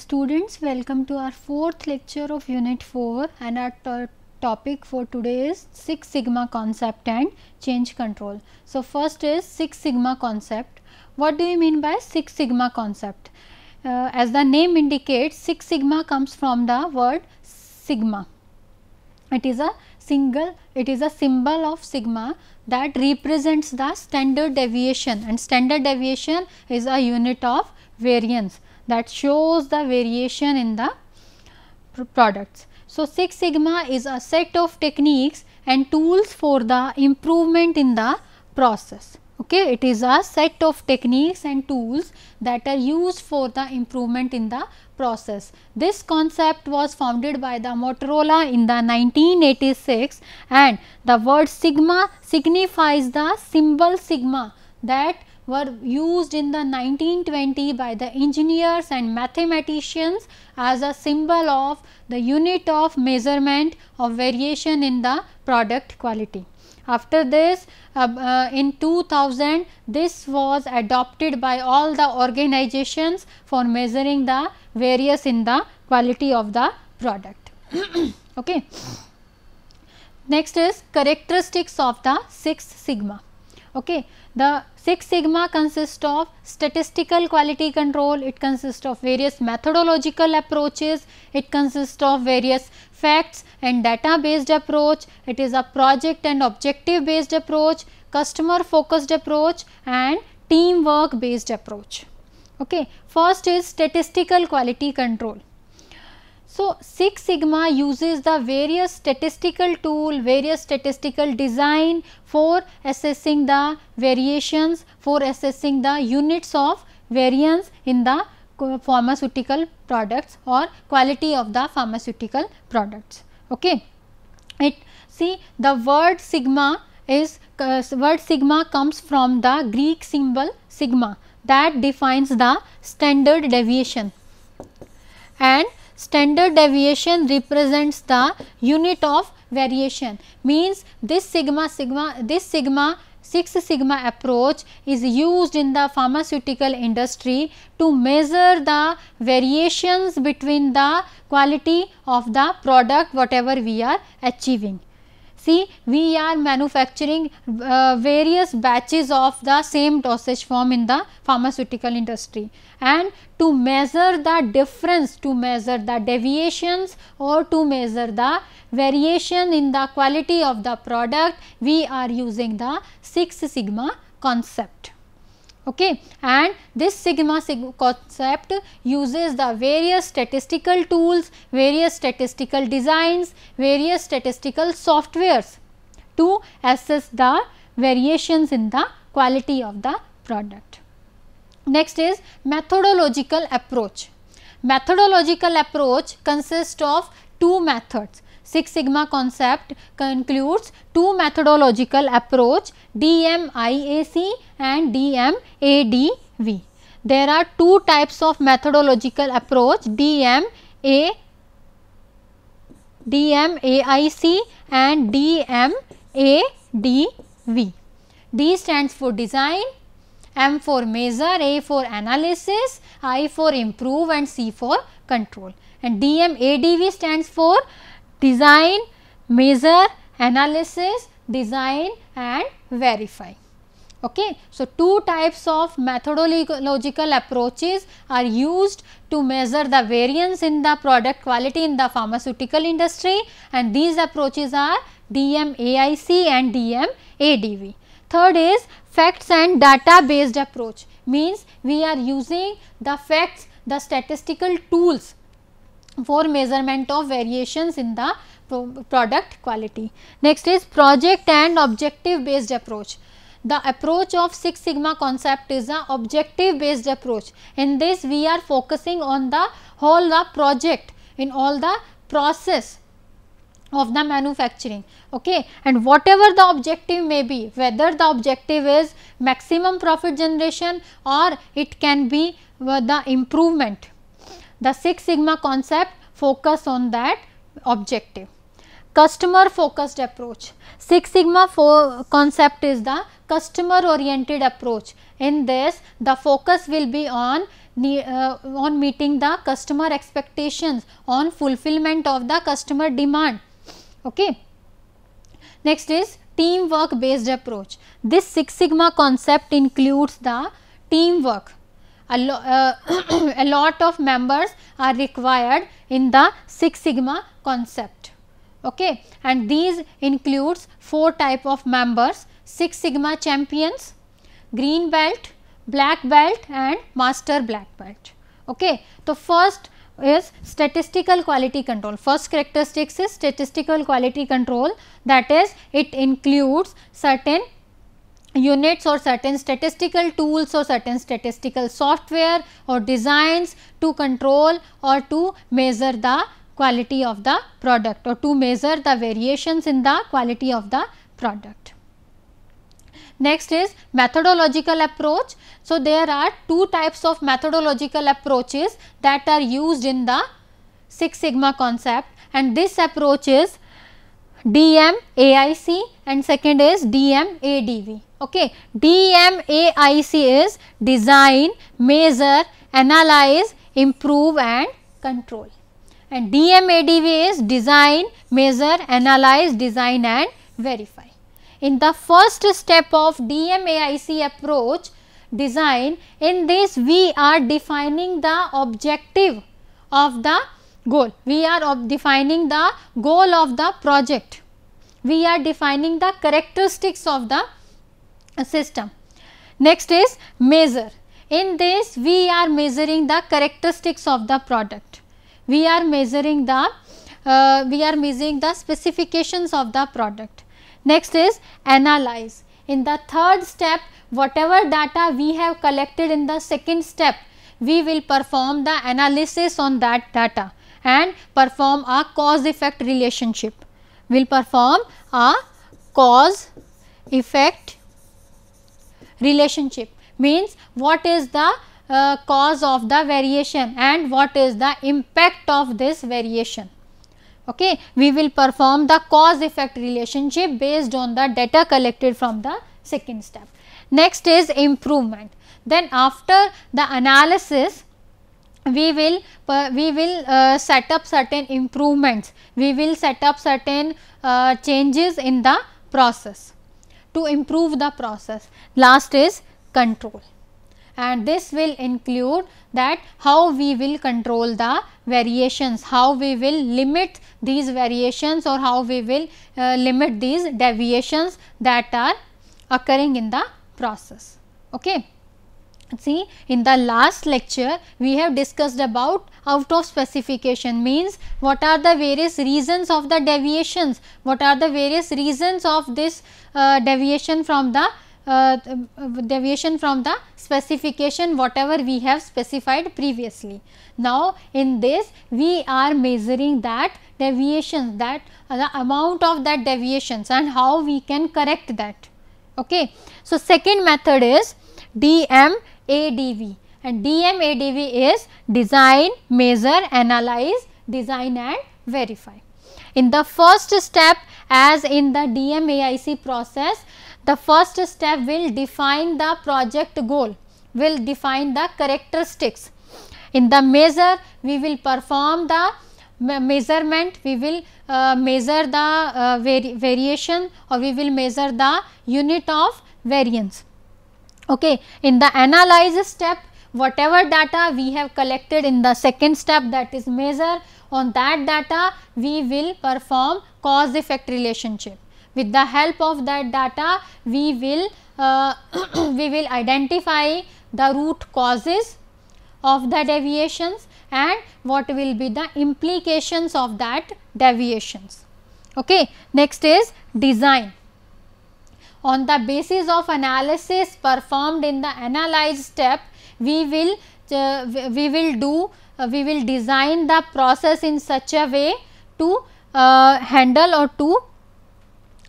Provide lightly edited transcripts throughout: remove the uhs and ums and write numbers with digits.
students, welcome to our fourth lecture of unit 4 and our topic for today is Six Sigma concept and change control. So, first is Six Sigma concept. What do you mean by Six Sigma concept? As the name indicates, Six Sigma comes from the word sigma. It is a symbol of sigma that represents the standard deviation, and standard deviation is a unit of variance that shows the variation in the products. So, Six Sigma is a set of techniques and tools for the improvement in the process. Okay, it is a set of techniques and tools that are used for the improvement in the process. This concept was founded by the Motorola in the 1986, and the word sigma signifies the symbol sigma that were used in the 1920 by the engineers and mathematicians as a symbol of the unit of measurement of variation in the product quality. After this, in 2000, this was adopted by all the organizations for measuring the variance in the quality of the product. Okay. Next is characteristics of the Six Sigma. Okay. The Six Sigma consists of statistical quality control, it consists of various methodological approaches, it consists of various facts and data based approach, it is a project and objective based approach, customer focused approach and teamwork based approach. Okay. First is statistical quality control. So, Six Sigma uses the various statistical tool, various statistical design for assessing the variations, for assessing the units of variance in the pharmaceutical products or quality of the pharmaceutical products. Okay. See, the word sigma comes from the Greek symbol sigma that defines the standard deviation, and standard deviation represents the unit of variation, means this Six Sigma approach is used in the pharmaceutical industry to measure the variations between the quality of the product whatever we are achieving. See, we are manufacturing various batches of the same dosage form in the pharmaceutical industry, and to measure the difference, to measure the deviations or to measure the variation in the quality of the product, we are using the Six Sigma concept. Okay. And this Sigma concept uses the various statistical tools, various statistical designs, various statistical softwares to assess the variations in the quality of the product. Next is methodological approach. Methodological approach consists of two methods. Six Sigma concept includes two methodological approach, DMIAC and DMADV. There are two types of methodological approach, DMAIC and DMADV. D stands for design, M for measure, A for analysis, I for improve and C for control, and DMADV stands for design, measure, analysis, design and verify. Okay. So, two types of methodological approaches are used to measure the variance in the product quality in the pharmaceutical industry, and these approaches are DMAIC and DMADV. Third is facts and data based approach, means we are using the facts, the statistical tools for measurement of variations in the product quality. Next is project and objective based approach. The approach of Six Sigma concept is the objective based approach. In this we are focusing on the whole project, in all the process of the manufacturing. Okay. And whatever the objective may be, whether the objective is maximum profit generation or it can be the improvement, the Six Sigma concept focus on that objective. Customer focused approach. Six Sigma concept is the customer oriented approach. In this, the focus will be on on meeting the customer expectations, on fulfillment of the customer demand. Okay. Next is teamwork based approach. This Six Sigma concept includes the teamwork. A lot of members are required in the Six Sigma concept. Okay. And these includes 4 type of members: Six Sigma champions, green belt, black belt and master black belt. Okay. So, first is statistical quality control. First characteristics is statistical quality control, that is it includes certain units or certain statistical tools or certain statistical software or designs to control or to measure the quality of the product or to measure the variations in the quality of the product. Next is methodological approach. So, there are 2 types of methodological approaches that are used in the Six Sigma concept, and this approach is DMAIC and second is DMADV. Okay. DMAIC is design, measure, analyze, improve and control, and DMADV is design, measure, analyze, design and verify. In the first step of DMAIC approach, design, in this we are defining the objective of the goal, we are defining the goal of the project, we are defining the characteristics of the system. Next is measure, in this we are measuring the characteristics of the product, we are measuring the specifications of the product. Next is analyze, in the third step whatever data we have collected in the second step, we will perform the analysis on that data and perform a cause effect relationship, will perform a cause effect relationship, means what is the cause of the variation and what is the impact of this variation. Okay. We will perform the cause effect relationship based on the data collected from the second step. Next is improvement. Then after the analysis, we will set up certain improvements, we will set up certain changes in the process to improve the process. Last is control, and this will include that how we will control the variations, how we will limit these variations or how we will limit these deviations that are occurring in the process. Okay. See, in the last lecture we have discussed about out of specification, means what are the various reasons of the deviations, what are the various reasons of this deviation from the specification whatever we have specified previously. Now, in this we are measuring that deviations, that the amount of that deviations and how we can correct that. Okay. So, second method is DMADV, and DMADV is design, measure, analyze, design and verify. In the first step, as in the DMAIC process, the first step will define the project goal, will define the characteristics. In the measure, we will perform the measurement, we will measure the variation or we will measure the unit of variance. Okay. In the analyze step, whatever data we have collected in the second step, that is measure, on that data we will perform cause effect relationship. With the help of that data, we will identify the root causes of the deviations and what will be the implications of that deviations. Okay. Next is design. On the basis of analysis performed in the analyze step, we will design the process in such a way to handle or to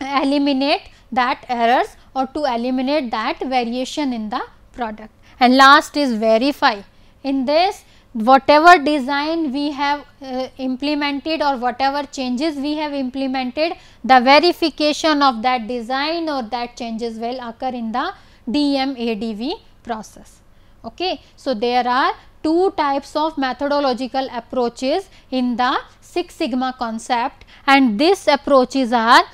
eliminate that errors or to eliminate that variation in the product. And last is verify. In this, whatever design we have implemented or whatever changes we have implemented, the verification of that design or that changes will occur in the DMADV process. Okay. So, there are two types of methodological approaches in the Six Sigma concept, and these approaches are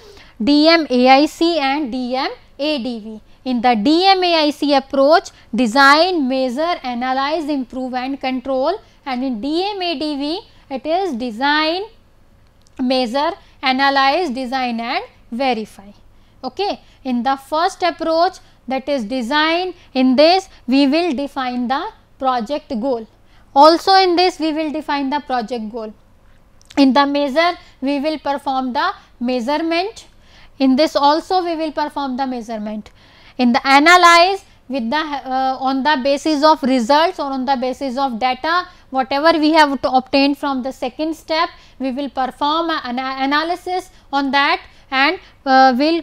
DMAIC and DMADV. In the DMAIC approach, design, measure, analyze, improve and control, and in DMADV it is design, measure, analyze, design and verify. Okay. In the first approach, that is design, in this we will define the project goal. Also in this we will define the project goal. In the measure we will perform the measurement. In this also we will perform the measurement. In the analyze, with the on the basis of results or on the basis of data, whatever we have to obtain from the second step, we will perform an analysis on that, and will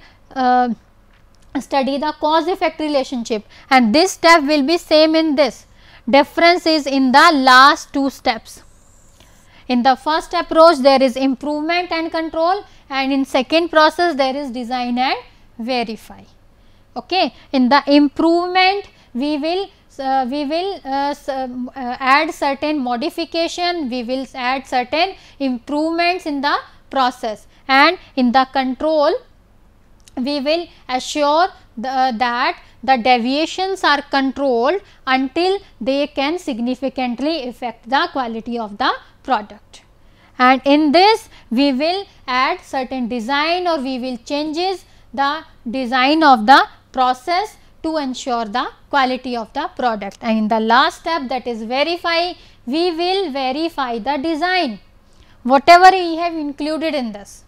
study the cause effect relationship, and this step will be same in this. Difference is in the last two steps. In the first approach there is improvement and control, and in second process there is design and verify. Okay. In the improvement we will add certain modification, we will add certain improvements in the process, and in the control we will assure that the deviations are controlled until they can significantly affect the quality of the product. And in this we will add certain design, or we will changes the design of the process to ensure the quality of the product. And in the last step, that is verify, we will verify the design, whatever we have included in this.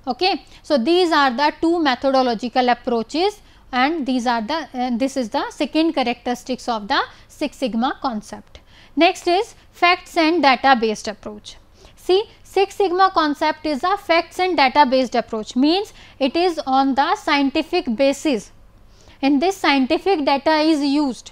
Okay. So, these are the two methodological approaches, and these are the this is the second characteristics of the Six Sigma concept. Next is facts and data based approach. See, Six Sigma concept is a facts and data based approach, means it is on the scientific basis. In this, scientific data is used.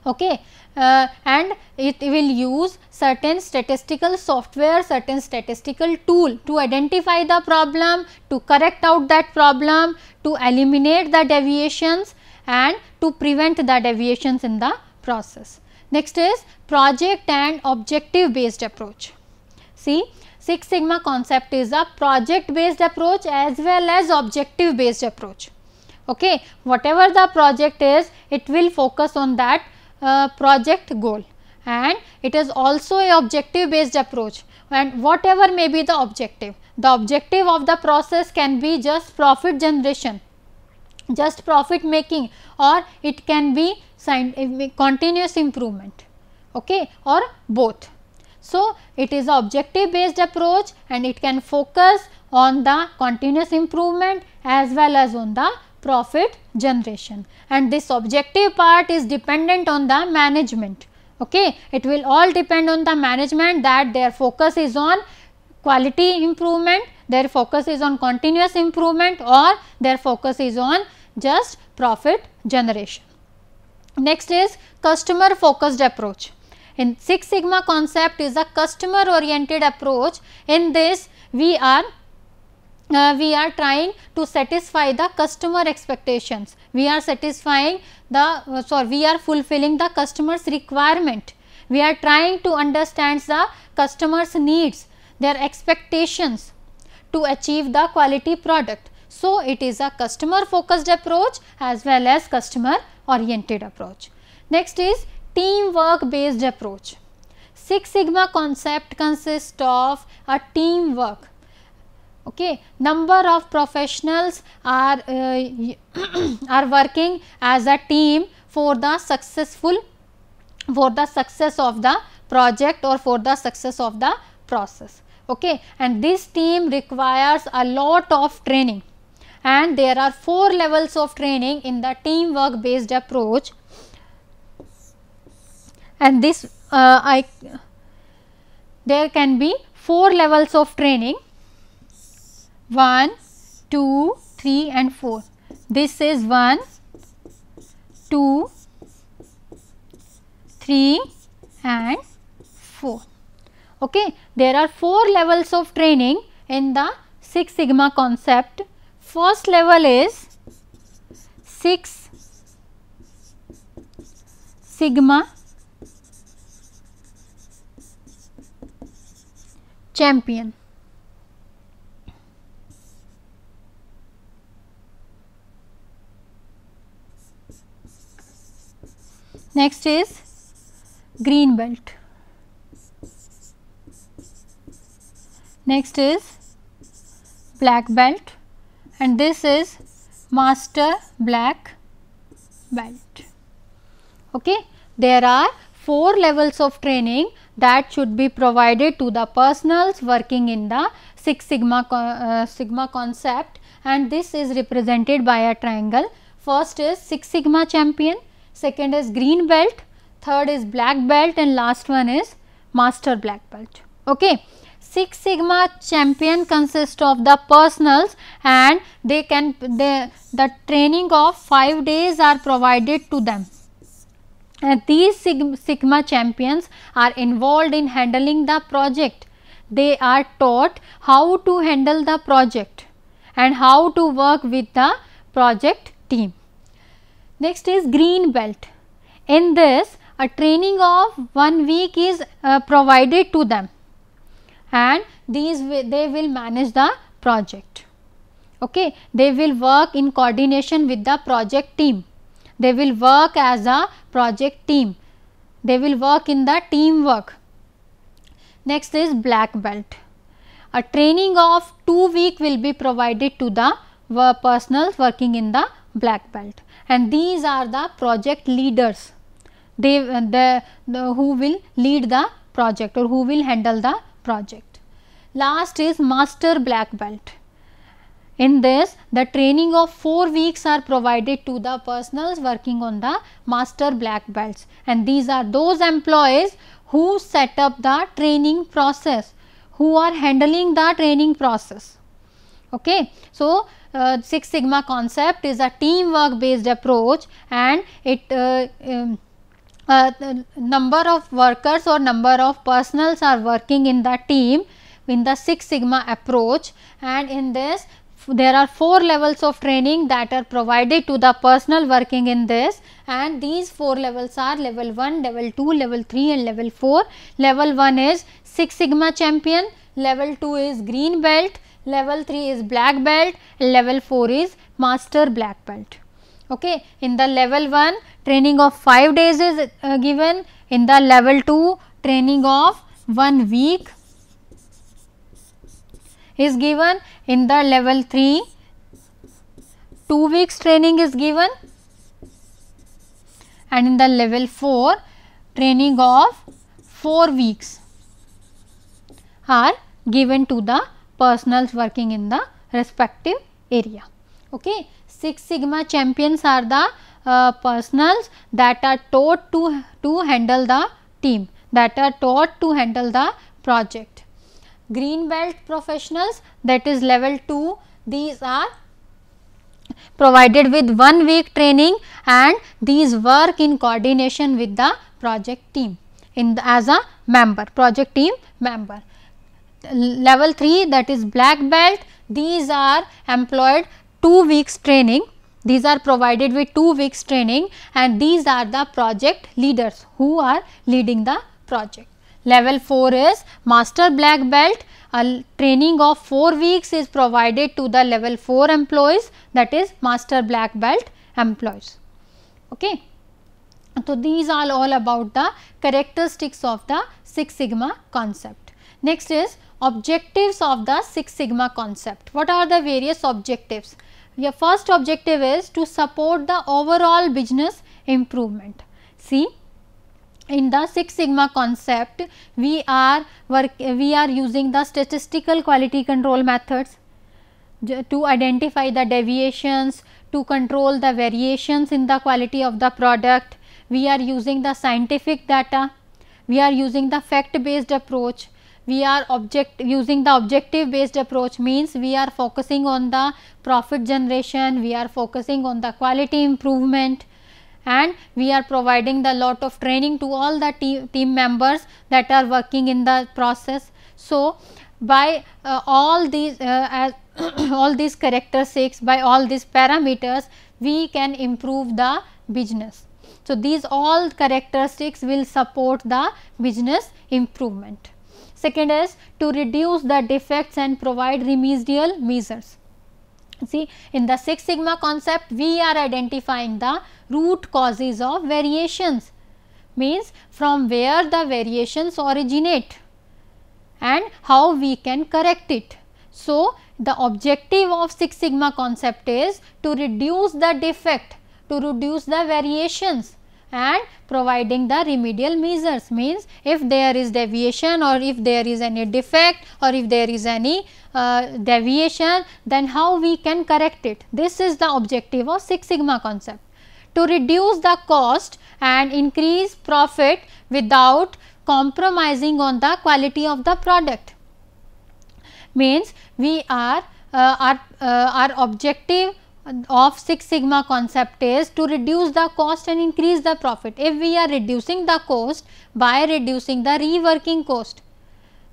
Okay. And it will use certain statistical software, certain statistical tool to identify the problem, to correct out that problem, to eliminate the deviations and to prevent the deviations in the process. Next is project and objective based approach. See, Six Sigma concept is a project based approach as well as objective based approach. Okay. Whatever the project is, it will focus on that project goal, and it is also a objective based approach, and whatever may be the objective of the process can be just profit generation, just profit making, or it can be continuous improvement, okay, or both. So, it is objective based approach, and it can focus on the continuous improvement as well as on the profit generation, and this objective part is dependent on the management. Okay. It will all depend on the management, that their focus is on quality improvement, their focus is on continuous improvement, or their focus is on just profit generation. Next is customer focused approach. In Six Sigma concept is a customer oriented approach. In this we are trying to satisfy the customer expectations. We are satisfying the we are fulfilling the customer's requirement. We are trying to understand the customer's needs, their expectations to achieve the quality product. So, it is a customer focused approach as well as customer oriented approach. Next is teamwork based approach. Six Sigma concept consists of a teamwork. Okay. Number of professionals are working as a team for the success of the project or for the success of the process. Okay. And this team requires a lot of training, and there are 4 levels of training in the teamwork based approach, and this there can be 4 levels of training, 1, 2, 3 and 4. This is 1, 2, 3 and 4. Okay. There are 4 levels of training in the Six Sigma concept. First level is Six Sigma champion. Next is green belt. Next is black belt, and this is master black belt. Okay. There are 4 levels of training that should be provided to the personals working in the Six Sigma concept, and this is represented by a triangle. First is Six Sigma champion, second is green belt, third is black belt, and last one is master black belt. Okay. Six Sigma champion consists of the personals, and the training of 5 days are provided to them. And these Sigma champions are involved in handling the project. They are taught how to handle the project and how to work with the project team. Next is green belt. In this, a training of 1 week is provided to them, and they will manage the project. Okay. They will work in coordination with the project team. They will work as a project team. They will work in the teamwork. Next is black belt. A training of 2 weeks will be provided to the personals working in the black belt, and these are the project leaders. They who will lead the project or who will handle the project. Last is master black belt. In this, the training of 4 weeks are provided to the personals working on the master black belts, and these are those employees who set up the training process, who are handling the training process. Okay. So, Six Sigma concept is a teamwork based approach, and it number of workers or number of personals are working in the team in the Six Sigma approach, and in this there are 4 levels of training that are provided to the personnel working in this, and these 4 levels are level 1, level 2, level 3 and level 4. Level 1 is Six Sigma champion, level 2 is green belt, level 3 is black belt, level 4 is master black belt. Okay. In the level 1, training of 5 days is given. In the level 2, training of 1 week is given. In the level 3, 2 weeks training is given, and in the level 4, training of 4 weeks are given to the personals working in the respective area. Okay. Six Sigma champions are the personals that are taught to handle the team, that are taught to handle the project. Green belt professionals, that is level 2, these are provided with 1 week training, and these work in coordination with the project team as a member, project team member. Level 3, that is black belt, these are employed 2 weeks training, these are provided with 2 weeks training, and these are the project leaders who are leading the project. Level 4 is master black belt, a training of 4 weeks is provided to the level 4 employees, that is master black belt employees. Okay. So, these are all about the characteristics of the Six Sigma concept. Next is objectives of the Six Sigma concept. What are the various objectives? Your first objective is to support the overall business improvement. See, in the Six Sigma concept, we are using the statistical quality control methods to identify the deviations, to control the variations in the quality of the product. We are using the scientific data, we are using the fact based approach, we are using the objective based approach, means we are focusing on the profit generation, we are focusing on the quality improvement, and we are providing the lot of training to all the team members that are working in the process. So, by all these all these characteristics, by all these parameters, we can improve the business. So, these all characteristics will support the business improvement. Second is to reduce the defects and provide remedial measures. See, in the Six Sigma concept, we are identifying the root causes of variations, means from where the variations originate and how we can correct it. So, the objective of Six Sigma concept is to reduce the defect, to reduce the variations and providing the remedial measures, means if there is deviation or if there is any defect or if there is any deviation, then how we can correct it. This is the objective of Six Sigma concept, to reduce the cost and increase profit without compromising on the quality of the product. Means we are our objective of Six Sigma concept is to reduce the cost and increase the profit. If we are reducing the cost by reducing the reworking cost,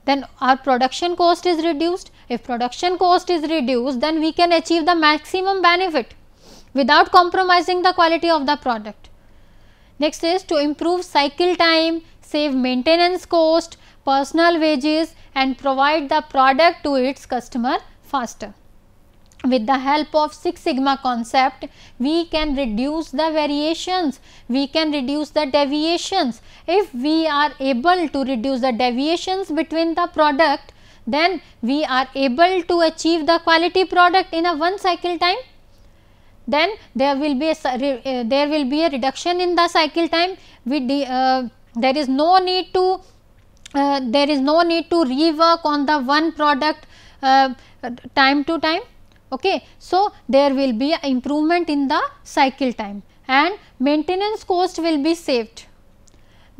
then our production cost is reduced. If production cost is reduced, then we can achieve the maximum benefit without compromising the quality of the product. Next is to improve cycle time, save maintenance cost, personal wages and provide the product to its customer faster. With the help of Six Sigma concept, we can reduce the variations, we can reduce the deviations. If we are able to reduce the deviations between the product, then we are able to achieve the quality product in a one cycle time. Then there will be a reduction in the cycle time. There is no need to rework on the one product time to time. Okay. So, there will be an improvement in the cycle time and maintenance cost will be saved,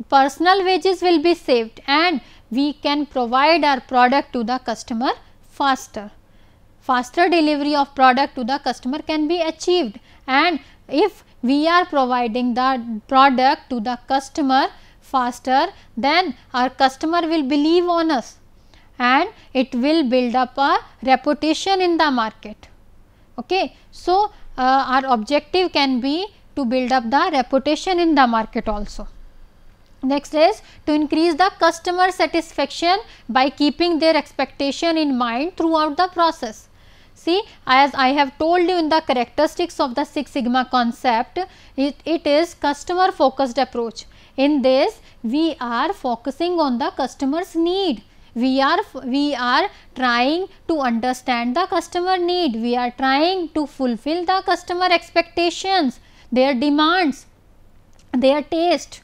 personal wages will be saved and we can provide our product to the customer faster. Faster delivery of product to the customer can be achieved, and if we are providing the product to the customer faster, then our customer will believe on us and it will build up a reputation in the market. Okay. So, our objective can be to build up the reputation in the market also. Next is to increase the customer satisfaction by keeping their expectation in mind throughout the process. See, as I have told you in the characteristics of the Six Sigma concept, it is customer focused approach. In this, we are focusing on the customer's need. We are trying to understand the customer need, we are trying to fulfill the customer expectations, their demands, their taste.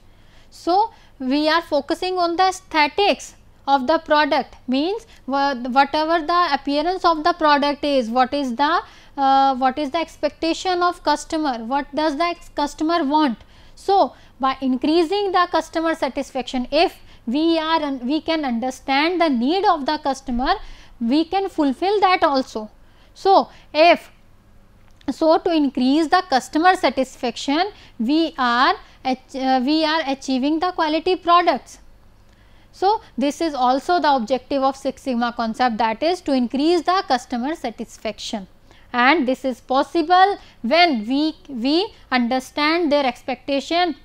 So, we are focusing on the aesthetics of the product, means whatever the appearance of the product is, what is the expectation of customer, what does the customer want. So, by increasing the customer satisfaction, if we can understand the need of the customer, we can fulfill that also. So, to increase the customer satisfaction, we are achieving the quality products. So, this is also the objective of Six Sigma concept, that is to increase the customer satisfaction, and this is possible when we understand their expectation,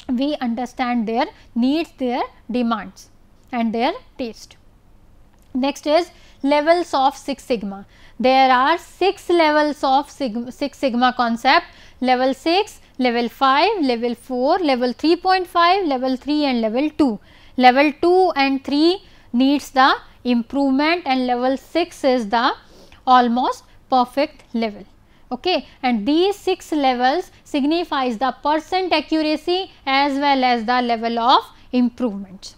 we understand their needs, their demands and their taste. Next is levels of Six Sigma. There are 6 levels of Six Sigma concept: level 6, level 5, level 4, level 3.5, level 3 and level 2. Level 2 and 3 needs the improvement and level 6 is the almost perfect level. Okay. And these 6 levels signifies the % accuracy as well as the level of improvements.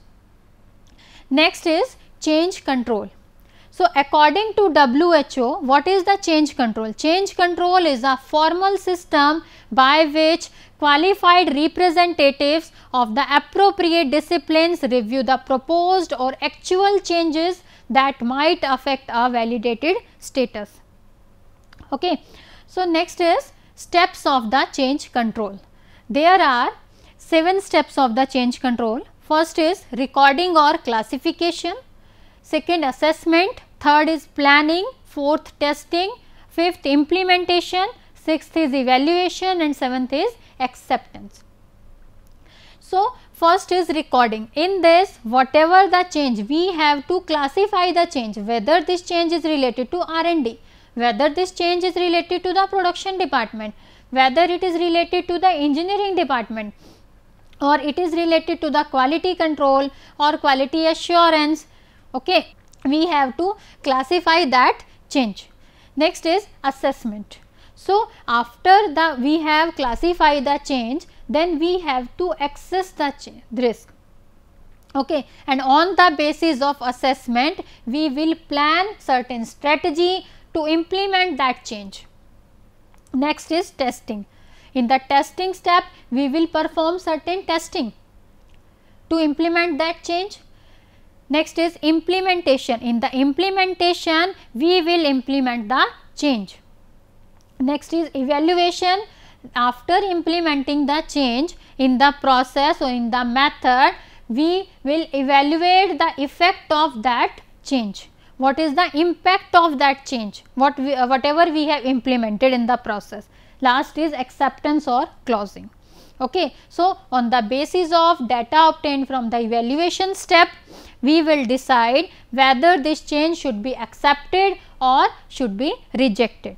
Next is change control. So, according to WHO, what is the change control? Change control is a formal system by which qualified representatives of the appropriate disciplines review the proposed or actual changes that might affect a validated status. Okay. So, next is steps of the change control. There are 7 steps of the change control. First is recording or classification, second assessment, third is planning, fourth testing, fifth implementation, sixth is evaluation and seventh is acceptance. So, first is recording. In this, whatever the change, we have to classify the change, whether this change is related to R&D, whether this change is related to the production department, whether it is related to the engineering department, or it is related to the quality control or quality assurance. Okay, we have to classify that change. Next is assessment. So, after we have classified the change, then we have to assess the risk. Okay, and on the basis of assessment, we will plan certain strategy to implement that change. Next is testing. In the testing step, we will perform certain testing to implement that change. Next is implementation. In the implementation, we will implement the change. Next is evaluation. After implementing the change in the process or in the method, we will evaluate the effect of that change. What is the impact of that change, whatever we have implemented in the process. Last is acceptance or closing. Okay. So, on the basis of data obtained from the evaluation step, we will decide whether this change should be accepted or should be rejected.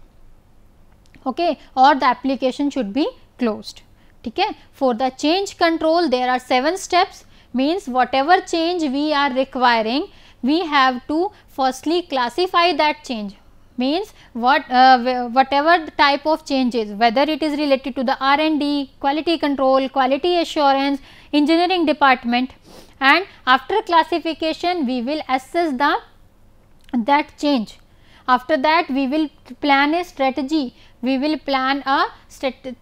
Okay, or the application should be closed. Okay. For the change control, there are 7 steps, means whatever change we are requiring, we have to firstly classify that change, means whatever the type of changes, whether it is related to the R&D, quality control, quality assurance, engineering department, and after classification we will assess that change. After that, we will plan a strategy, we will plan a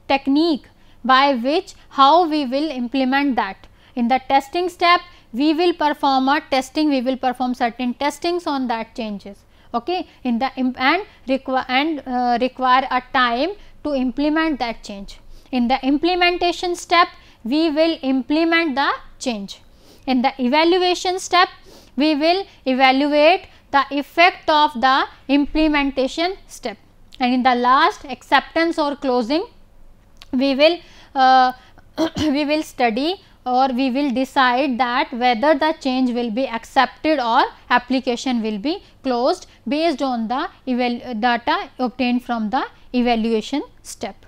technique by which how we will implement that. In the testing step, we will perform a testing, we will perform certain testings on that changes. Okay. In the require a time to implement that change. In the implementation step, we will implement the change. In the evaluation step, we will evaluate the effect of the implementation step, and in the last acceptance or closing, we will we will study or we will decide that whether the change will be accepted or application will be closed based on the data obtained from the evaluation step.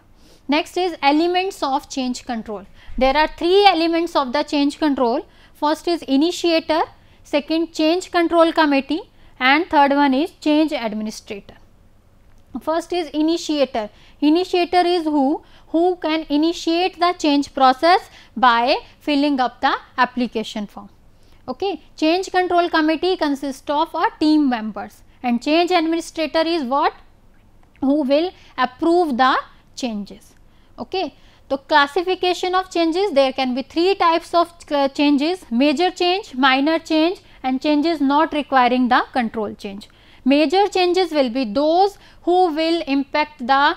Next is elements of change control. There are 3 elements of the change control. First is initiator, second change control committee, and third one is change administrator. First is initiator. Initiator is who can initiate the change process by filling up the application form. Okay. Change control committee consists of team members, and change administrator is what? Who will approve the changes. Okay. So, classification of changes, there can be 3 types of changes: major change, minor change, and changes not requiring the control change. Major changes will be those who will impact the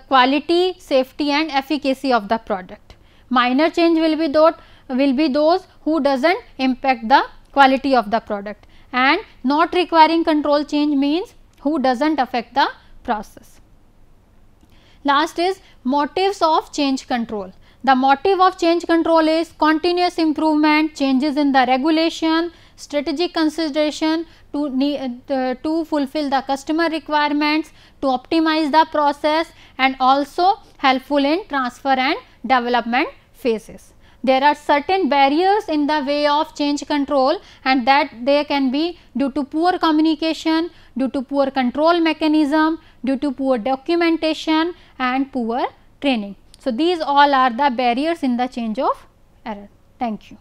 quality, safety and efficacy of the product. Minor change will be those who does not impact the quality of the product, and not requiring control change means who does not affect the process. Last is motives of change control. The motive of change control is continuous improvement, changes in the regulation, strategic consideration to fulfill the customer requirements, to optimize the process, and also helpful in transfer and development phases. There are certain barriers in the way of change control, and that they can be due to poor communication, due to poor control mechanism, due to poor documentation and poor training. So, these all are the barriers in the change of error. Thank you.